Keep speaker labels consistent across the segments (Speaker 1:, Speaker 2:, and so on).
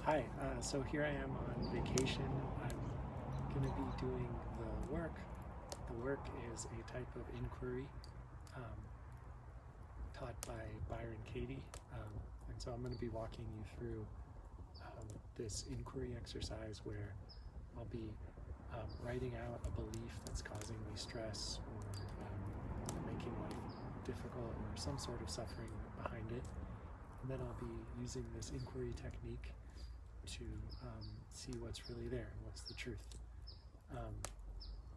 Speaker 1: Hi, so here I am on vacation. I'm going to be doing the work. The work is a type of inquiry um, taught by Byron Katie. And so I'm going to be walking you through this inquiry exercise where I'll be writing out a belief that's causing me stress or making life difficult or some sort of suffering behind it. And then I'll be using this inquiry technique to see what's really there and what's the truth.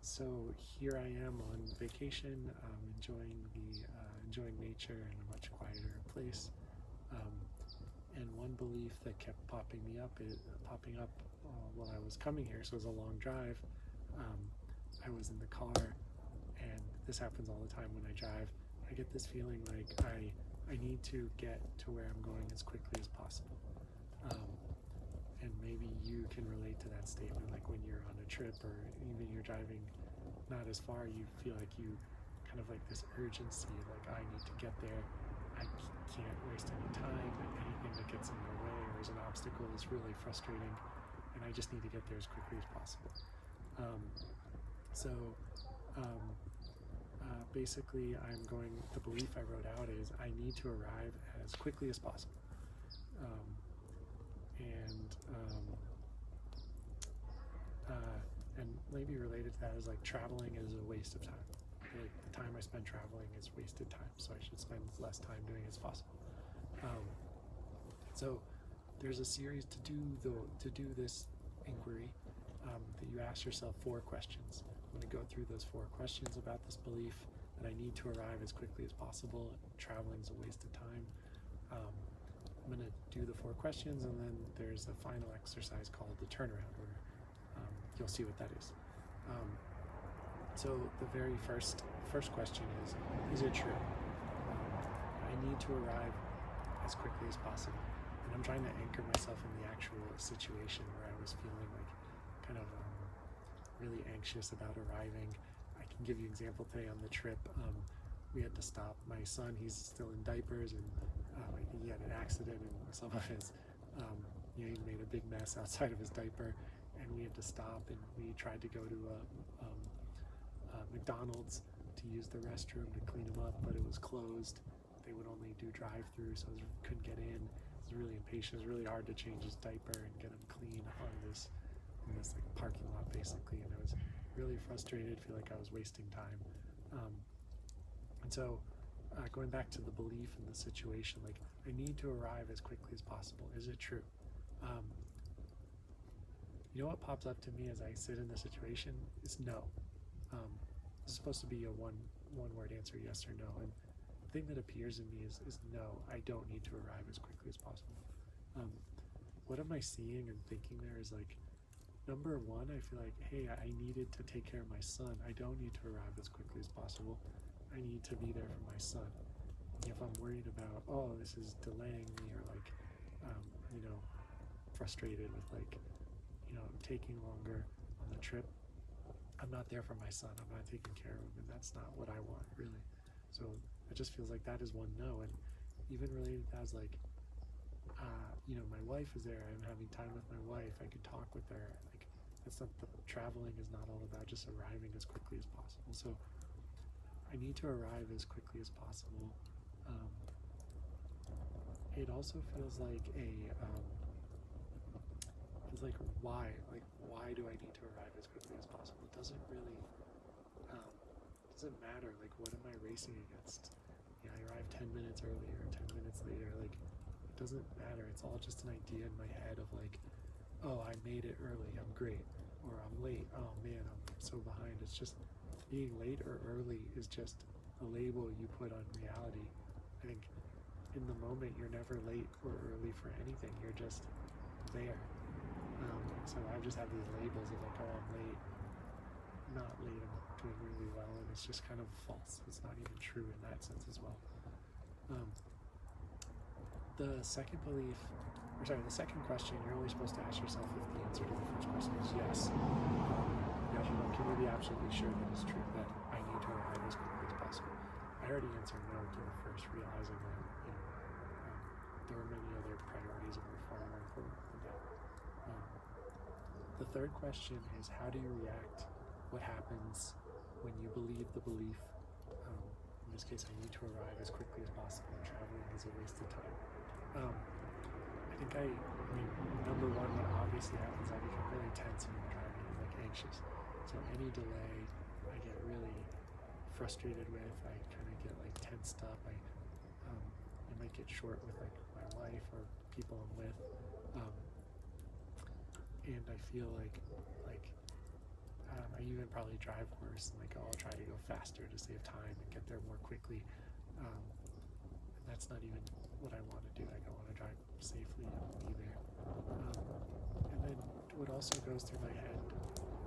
Speaker 1: So here I am on vacation, enjoying nature in a much quieter place. And one belief that kept popping up while I was coming here. So it was a long drive. I was in the car, and this happens all the time when I drive. I get this feeling like I need to get to where I'm going as quickly as possible. And maybe you can relate to that statement, like when you're on a trip or even you're driving not as far, you feel like you kind of like this urgency, like I need to get there. I can't waste any time. Anything that gets in my way or is an obstacle is really frustrating, and I just need to get there as quickly as possible. Basically, the belief I wrote out is I need to arrive as quickly as possible. And maybe related to that is like traveling is a waste of time. Like the time I spend traveling is wasted time, so I should spend less time doing it as possible. So there's a series to do this inquiry that you ask yourself 4 questions. I'm going to go through those 4 questions about this belief that I need to arrive as quickly as possible. Traveling is a waste of time. I'm going to do the 4 questions, and then there's a final exercise called the turnaround, where you'll see what that is. So the very first question is it true? I need to arrive as quickly as possible. And I'm trying to anchor myself in the actual situation where I was feeling like kind of really anxious about arriving. I can give you an example today on the trip. We had to stop my son. He's still in diapers, and I think he had an accident, and some of his, he made a big mess outside of his diaper, and we had to stop, and we tried to go to McDonald's to use the restroom to clean him up, but it was closed. They would only do drive-through, so I couldn't get in. I was really impatient. It was really hard to change his diaper and get him clean in this like parking lot, basically, and I was really frustrated. I feel like I was wasting time. And so going back to the belief in the situation, like I need to arrive as quickly as possible. Is it true? You know what pops up to me as I sit in the situation is no. This is supposed to be a one word answer, yes or no. And the thing that appears in me is no, I don't need to arrive as quickly as possible. What am I seeing and thinking there is like, number one, I feel like, hey, I needed to take care of my son. I don't need to arrive as quickly as possible. I need to be there for my son. If I'm worried about, oh, this is delaying me, or like, frustrated with like, taking longer on the trip, I'm not there for my son. I'm not taking care of him, and that's not what I want, really. So it just feels like that is one no. And even related to that is like, my wife is there. I'm having time with my wife. I could talk with her. Like, that's not traveling is not all about just arriving as quickly as possible. So I need to arrive as quickly as possible. It also feels like why do I need to arrive as quickly as possible? It doesn't really, doesn't matter. Like, what am I racing against? I arrived 10 minutes earlier, 10 minutes later. Like, it doesn't matter. It's all just an idea in my head of like, oh, I made it early, I'm great. Or I'm late, oh man, I'm so behind. It's just being late or early is just a label you put on reality. I think in the moment, you're never late or early for anything. You're just there. So I just have these labels of like, oh, I'm late, not late, I'm doing really well, and it's just kind of false. It's not even true in that sense as well. The second question, you're only supposed to ask yourself if the answer to the first question is yes. Can you be absolutely sure that it's true that I need to arrive as quickly as possible? I already answered no to the first, realizing that there were many other priorities that were far more important than that. third question is, how do you react? What happens when you believe the belief? In this case, I need to arrive as quickly as possible. Traveling is a waste of time. I mean, number one, what obviously happens, I become really tense when I'm driving, like anxious. So any delay, I get really frustrated with. I kind of get like tensed up. I might get short with like my wife or people I'm with, and I feel like I even probably drive worse. Like, oh, I'll try to go faster to save time and get there more quickly. And that's not even what I want to do. Like, I want to drive safely and be there. And then what also goes through my head,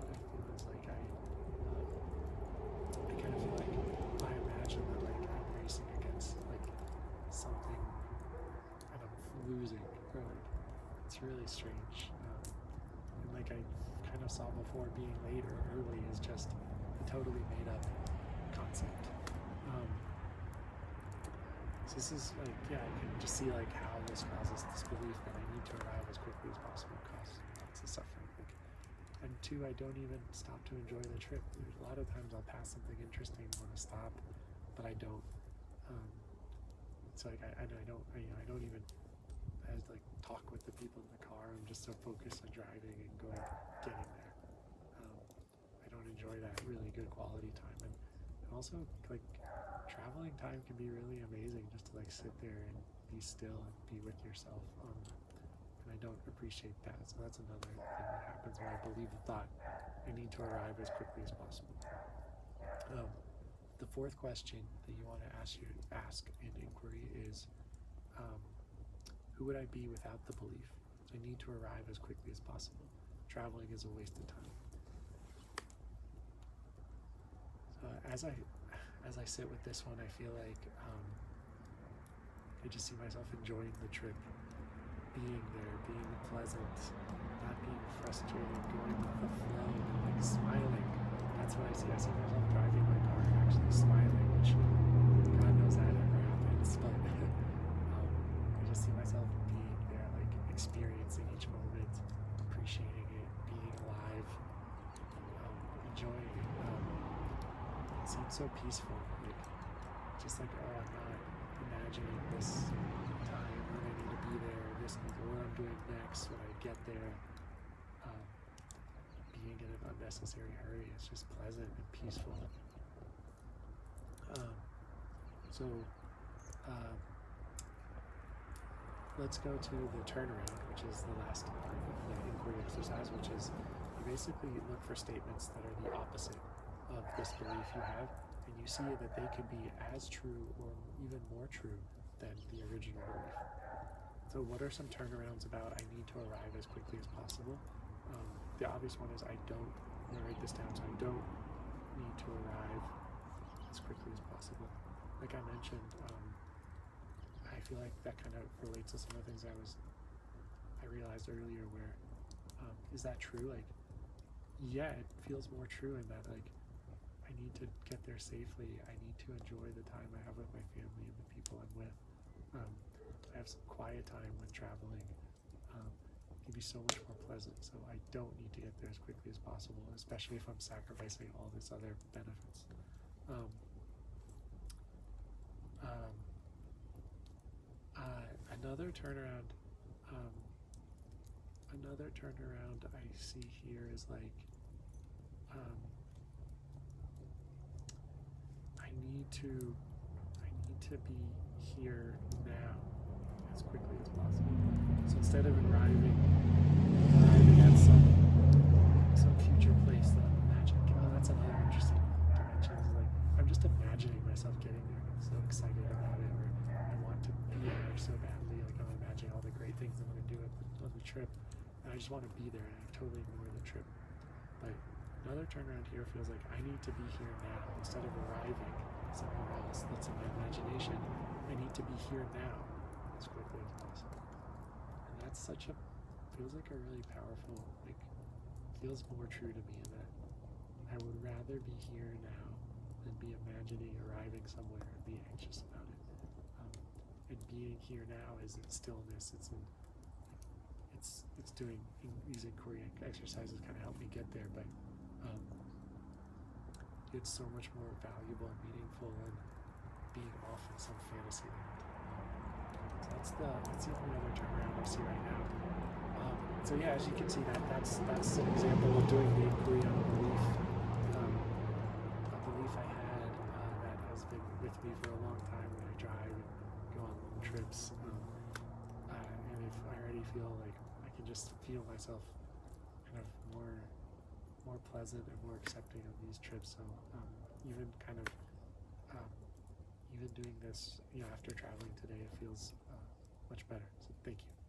Speaker 1: what I feel is like I kind of feel like I imagine that like I'm racing against like something and I'm losing, or like it's really strange. And like I kind of saw before, being late or early is just a totally made up concept. So this is like, yeah, I can just see like how this causes this belief that I need to arrive as quickly as possible, causes lots of suffering. Like, and two, I don't even stop to enjoy the trip. There's a lot of times I'll pass something interesting, want to stop, but I don't. So like I don't even talk with the people in the car. I'm just so focused on driving and getting there. I don't enjoy that really good quality time, and also like traveling time can be really amazing, just to like sit there and be still and be with yourself. And I don't appreciate that. So that's another thing that happens when I believe the thought, I need to arrive as quickly as possible. The fourth question that you want to ask in inquiry is, who would I be without the belief? So I need to arrive as quickly as possible. Traveling is a waste of time. So as I sit with this one, I feel like I just see myself enjoying the trip, being there, being pleasant, not being frustrated, going with the flow, and like smiling. That's what I see. I see myself driving my car and actually smiling, which God knows that ever happens, but I just see myself being there, like experiencing each moment, appreciating it, being alive, enjoying it. It seems so peaceful, like just like, oh, I'm not imagining this time when I need to be there, what I'm doing next when I get there. Being in an unnecessary hurry, it's just pleasant and peaceful. Let's go to the turnaround, which is the last part of the inquiry exercise, which is you basically look for statements that are the opposite of this belief you have, and you see that they could be as true or even more true than the original belief. So what are some turnarounds about I need to arrive as quickly as possible? The obvious one is I'm going to write this down, so I don't need to arrive as quickly as possible. Like I mentioned, I feel like that kind of relates to some of the things I realized earlier where, is that true? Like, yeah, it feels more true in that, like, I need to get there safely. I need to enjoy the time I have with my family and the people I'm with. I have some quiet time when traveling. It can be so much more pleasant, so I don't need to get there as quickly as possible, especially if I'm sacrificing all this other benefits. Another turnaround I see here is like, I need to be here now as quickly as possible. So instead of arriving at some future place that I'm imagining, that's another interesting dimension. Is like I'm just imagining myself getting there. I'm so excited about it, or I want to be there so badly. Like I'm imagining all the great things I'm going to do on the trip, and I just want to be there, and I totally ignore the trip. But another turnaround here feels like I need to be here now instead of arriving somewhere else that's in my imagination. I need to be here now as quickly as possible. And that's feels like a really powerful, like, feels more true to me in that I would rather be here now than be imagining arriving somewhere and be anxious about it. And being here now is in stillness, it's it's doing these inquiry exercises kind of help me get there, but it's so much more valuable and meaningful than being off in some fantasy land. So that's the only other turnaround I see right now. So yeah, as you can see, that's an example of doing the inquiry on a belief I had that has been with me for a long time when I drive and go on long trips. And if I already feel like I can just feel myself kind of more pleasant and more accepting of these trips. So even kind of even doing this, after traveling today, it feels much better. So thank you.